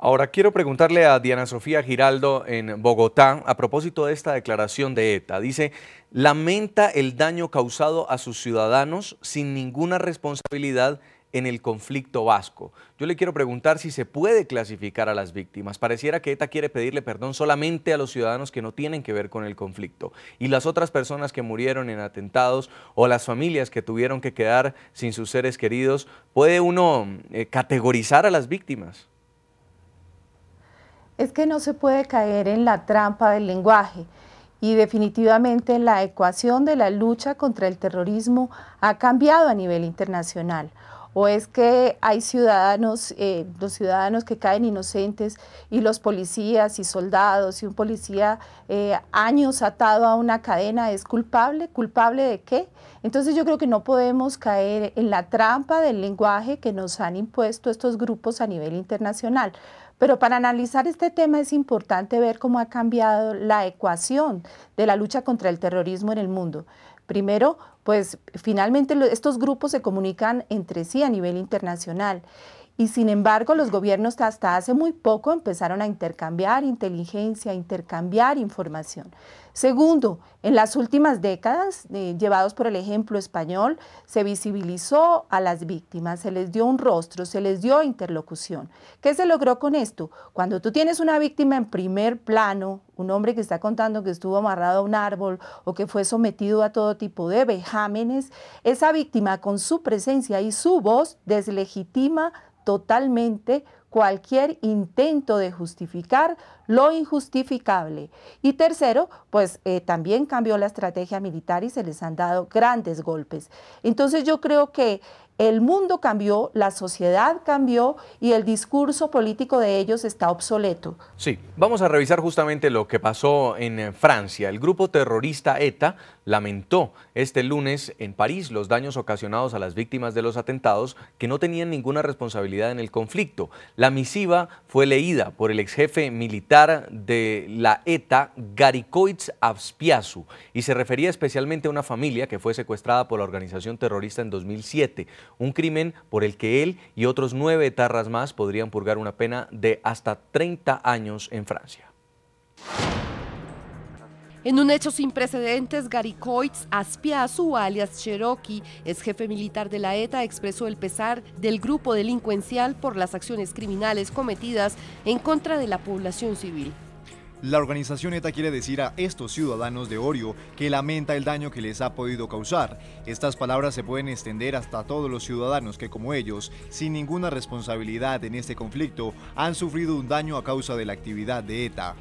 Ahora quiero preguntarle a Diana Sofía Giraldo en Bogotá a propósito de esta declaración de ETA. Dice, lamenta el daño causado a sus ciudadanos sin ninguna responsabilidad en el conflicto vasco. Yo le quiero preguntar si se puede clasificar a las víctimas. Pareciera que ETA quiere pedirle perdón solamente a los ciudadanos que no tienen que ver con el conflicto. Y las otras personas que murieron en atentados o las familias que tuvieron que quedar sin sus seres queridos, ¿puede uno categorizar a las víctimas? Es que no se puede caer en la trampa del lenguaje y definitivamente la ecuación de la lucha contra el terrorismo ha cambiado a nivel internacional. O es que hay ciudadanos, los ciudadanos que caen inocentes y los policías y soldados y un policía años atado a una cadena es culpable. ¿Culpable de qué? Entonces yo creo que no podemos caer en la trampa del lenguaje que nos han impuesto estos grupos a nivel internacional. Pero para analizar este tema es importante ver cómo ha cambiado la ecuación de la lucha contra el terrorismo en el mundo. Primero, pues finalmente estos grupos se comunican entre sí a nivel internacional y sin embargo los gobiernos hasta hace muy poco empezaron a intercambiar inteligencia, a intercambiar información. Segundo, en las últimas décadas, llevados por el ejemplo español, se visibilizó a las víctimas, se les dio un rostro, se les dio interlocución. ¿Qué se logró con esto? Cuando tú tienes una víctima en primer plano, un hombre que está contando que estuvo amarrado a un árbol o que fue sometido a todo tipo de vejámenes, esa víctima con su presencia y su voz deslegitima totalmente cualquier intento de justificar lo injustificable. Y tercero, pues también cambió la estrategia militar y se les han dado grandes golpes. Entonces yo creo que el mundo cambió, la sociedad cambió y el discurso político de ellos está obsoleto. Sí, vamos a revisar justamente lo que pasó en Francia. El grupo terrorista ETA lamentó este lunes en París los daños ocasionados a las víctimas de los atentados que no tenían ninguna responsabilidad en el conflicto. La misiva fue leída por el ex jefe militar de la ETA, Garikoitz Azpiazu, y se refería especialmente a una familia que fue secuestrada por la organización terrorista en 2007, un crimen por el que él y otros 9 etarras más podrían purgar una pena de hasta 30 años en Francia. En un hecho sin precedentes, Garikoitz Azpiazu, alias Cherokee, ex jefe militar de la ETA, expresó el pesar del grupo delincuencial por las acciones criminales cometidas en contra de la población civil. La organización ETA quiere decir a estos ciudadanos de Orio que lamenta el daño que les ha podido causar. Estas palabras se pueden extender hasta todos los ciudadanos que, como ellos, sin ninguna responsabilidad en este conflicto, han sufrido un daño a causa de la actividad de ETA.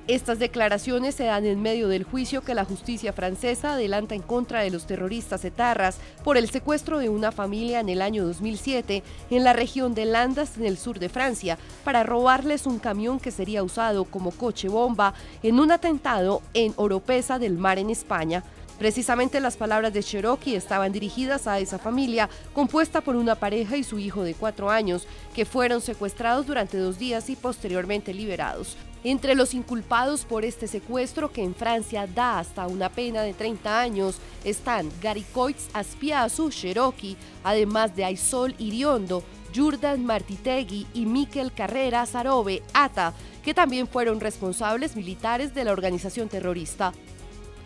Estas declaraciones se dan en medio del juicio que la justicia francesa adelanta en contra de los terroristas etarras por el secuestro de una familia en el año 2007 en la región de Landas, en el sur de Francia, para robarles un camión que sería usado como coche bomba en un atentado en Oropesa del Mar, en España. Precisamente las palabras de Cherokee estaban dirigidas a esa familia, compuesta por una pareja y su hijo de 4 años, que fueron secuestrados durante 2 días y posteriormente liberados. Entre los inculpados por este secuestro, que en Francia da hasta una pena de 30 años, están Garikoitz Azpiazu, Cherokee, además de Aysol Iriondo, Jordan Martitegui y Miquel Carrera Sarobe Ata, que también fueron responsables militares de la organización terrorista.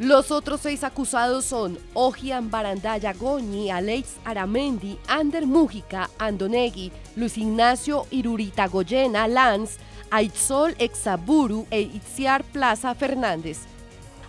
Los otros 6 acusados son Ogian Barandaya Goñi, Alex Aramendi, Ander Mújica Andonegui, Luis Ignacio Iruritagoyena Lanz, Aitsol Exaburu e Itziar Plaza Fernández.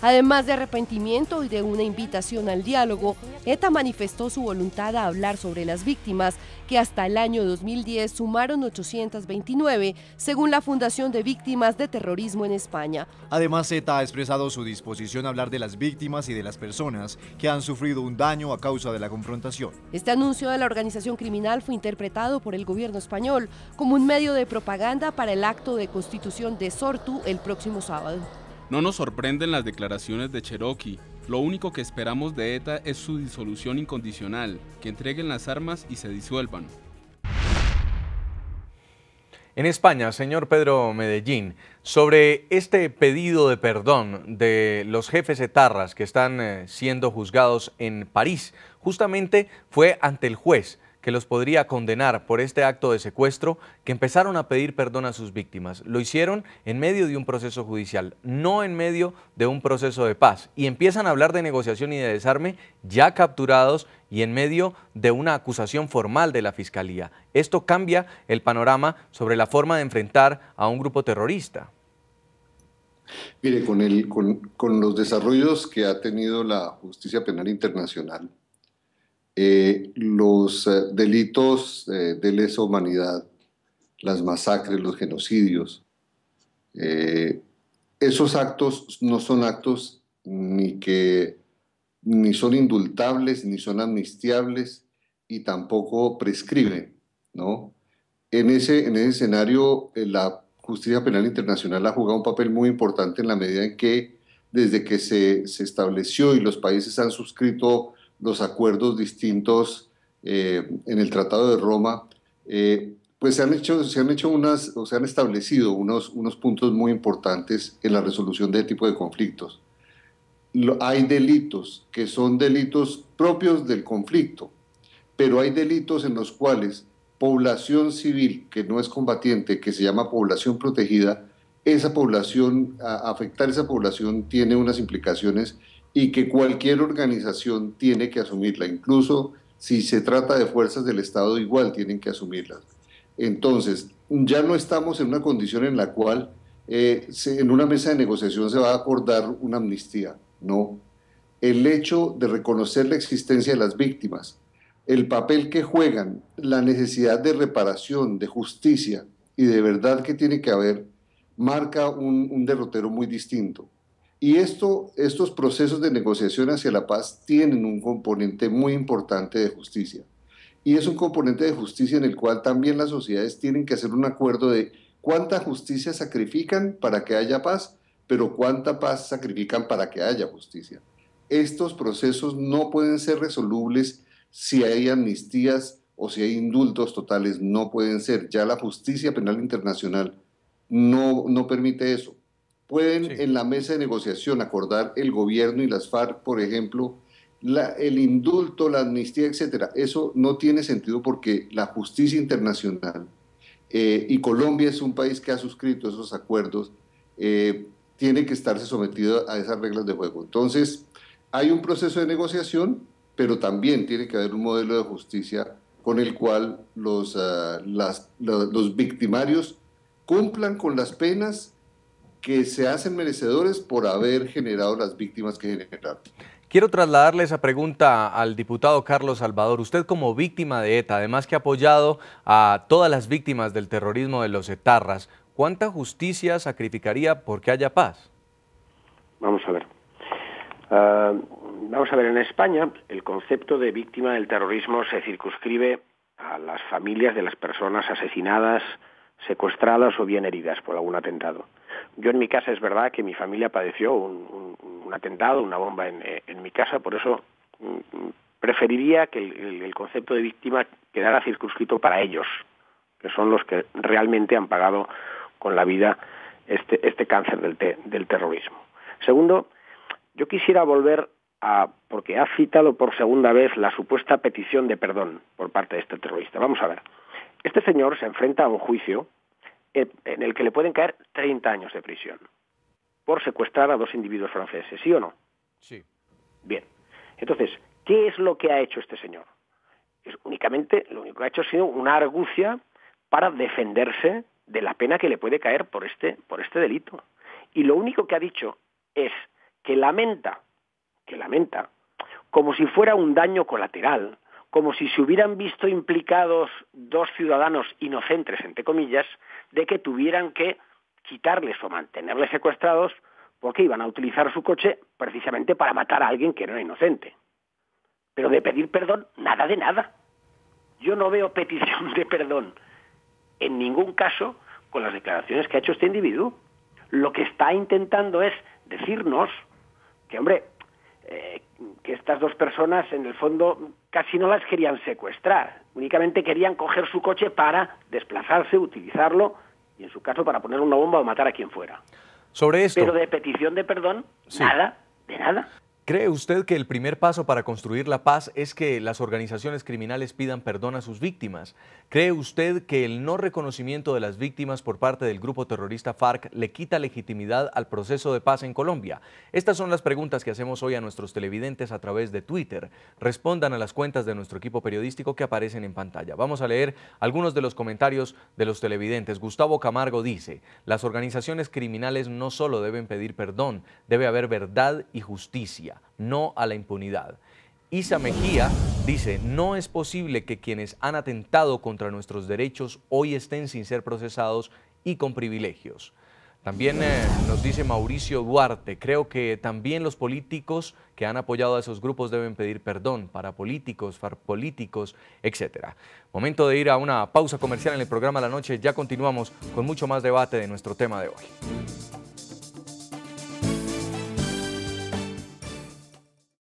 Además de arrepentimiento y de una invitación al diálogo, ETA manifestó su voluntad a hablar sobre las víctimas, que hasta el año 2010 sumaron 829, según la Fundación de Víctimas de Terrorismo en España. Además, ETA ha expresado su disposición a hablar de las víctimas y de las personas que han sufrido un daño a causa de la confrontación. Este anuncio de la organización criminal fue interpretado por el gobierno español como un medio de propaganda para el acto de constitución de Sortu el próximo sábado. No nos sorprenden las declaraciones de Cherokee. Lo único que esperamos de ETA es su disolución incondicional, que entreguen las armas y se disuelvan. En España, señor Pedro Medellín, sobre este pedido de perdón de los jefes etarras que están siendo juzgados en París, justamente fue ante el juez que los podría condenar por este acto de secuestro, que empezaron a pedir perdón a sus víctimas. Lo hicieron en medio de un proceso judicial, no en medio de un proceso de paz. Y empiezan a hablar de negociación y de desarme ya capturados y en medio de una acusación formal de la Fiscalía. Esto cambia el panorama sobre la forma de enfrentar a un grupo terrorista. Mire, con los desarrollos que ha tenido la justicia penal internacional, los delitos de lesa humanidad, las masacres, los genocidios, esos actos no son actos ni son indultables, ni son amnistiables y tampoco prescriben, ¿no? En ese escenario, la Justicia Penal Internacional ha jugado un papel muy importante en la medida en que desde que se estableció y los países han suscrito los acuerdos distintos en el Tratado de Roma, pues se han establecido unos puntos muy importantes en la resolución de este tipo de conflictos. Hay delitos que son delitos propios del conflicto, pero hay delitos en los cuales población civil que no es combatiente, que se llama población protegida, esa población, afectar esa población tiene unas implicaciones y que cualquier organización tiene que asumirla, incluso si se trata de fuerzas del Estado igual tienen que asumirlas. Entonces, ya no estamos en una condición en la cual en una mesa de negociación se va a acordar una amnistía, no. El hecho de reconocer la existencia de las víctimas, el papel que juegan, la necesidad de reparación, de justicia y de verdad que tiene que haber, marca un derrotero muy distinto. Y estos procesos de negociación hacia la paz tienen un componente muy importante de justicia. Y es un componente de justicia en el cual también las sociedades tienen que hacer un acuerdo de cuánta justicia sacrifican para que haya paz, pero cuánta paz sacrifican para que haya justicia. Estos procesos no pueden ser resolubles si hay amnistías o si hay indultos totales, no pueden ser. Ya la Justicia Penal Internacional no permite eso. Pueden en la mesa de negociación acordar el gobierno y las FARC, por ejemplo, el indulto, la amnistía, etcétera. Eso no tiene sentido porque la justicia internacional, y Colombia es un país que ha suscrito esos acuerdos, tiene que estarse sometido a esas reglas de juego. Entonces, hay un proceso de negociación, pero también tiene que haber un modelo de justicia con el cual los victimarios cumplan con las penas que se hacen merecedores por haber generado las víctimas que generaron. Quiero trasladarle esa pregunta al diputado Carlos Salvador. Usted como víctima de ETA, además que ha apoyado a todas las víctimas del terrorismo de los etarras, ¿cuánta justicia sacrificaría porque haya paz? Vamos a ver. En España el concepto de víctima del terrorismo se circunscribe a las familias de las personas asesinadas, secuestradas o bien heridas por algún atentado. Yo en mi casa es verdad que mi familia padeció un atentado, una bomba en mi casa, por eso preferiría que el concepto de víctima quedara circunscrito para ellos, que son los que realmente han pagado con la vida este cáncer del terrorismo. Segundo, yo quisiera volver porque ha citado por segunda vez la supuesta petición de perdón por parte de este terrorista. Vamos a ver. Este señor se enfrenta a un juicio en el que le pueden caer 30 años de prisión por secuestrar a 2 individuos franceses, ¿sí o no? Sí. Bien. Entonces, ¿qué es lo que ha hecho este señor? Únicamente, lo único que ha hecho ha sido una argucia para defenderse de la pena que le puede caer por este delito. Y lo único que ha dicho es que lamenta, como si fuera un daño colateral, como si se hubieran visto implicados 2 ciudadanos inocentes, entre comillas, de que tuvieran que quitarles o mantenerles secuestrados porque iban a utilizar su coche precisamente para matar a alguien que no era inocente. Pero de pedir perdón, nada de nada. Yo no veo petición de perdón en ningún caso con las declaraciones que ha hecho este individuo. Lo que está intentando es decirnos que, hombre, que estas 2 personas en el fondo casi no las querían secuestrar, únicamente querían coger su coche para desplazarse, utilizarlo y en su caso para poner una bomba o matar a quien fuera. Sobre esto, pero de petición de perdón, sí. Nada, de nada. ¿Cree usted que el primer paso para construir la paz es que las organizaciones criminales pidan perdón a sus víctimas? ¿Cree usted que el no reconocimiento de las víctimas por parte del grupo terrorista FARC le quita legitimidad al proceso de paz en Colombia? Estas son las preguntas que hacemos hoy a nuestros televidentes a través de Twitter. Respondan a las cuentas de nuestro equipo periodístico que aparecen en pantalla. Vamos a leer algunos de los comentarios de los televidentes. Gustavo Camargo dice: las organizaciones criminales no solo deben pedir perdón, debe haber verdad y justicia, no a la impunidad. Isa Mejía dice: no es posible que quienes han atentado contra nuestros derechos hoy estén sin ser procesados y con privilegios. También nos dice Mauricio Duarte: creo que también los políticos que han apoyado a esos grupos deben pedir perdón, parapolíticos, farpolíticos, etc. Momento de ir a una pausa comercial en el programa La Noche. Ya continuamos con mucho más debate de nuestro tema de hoy.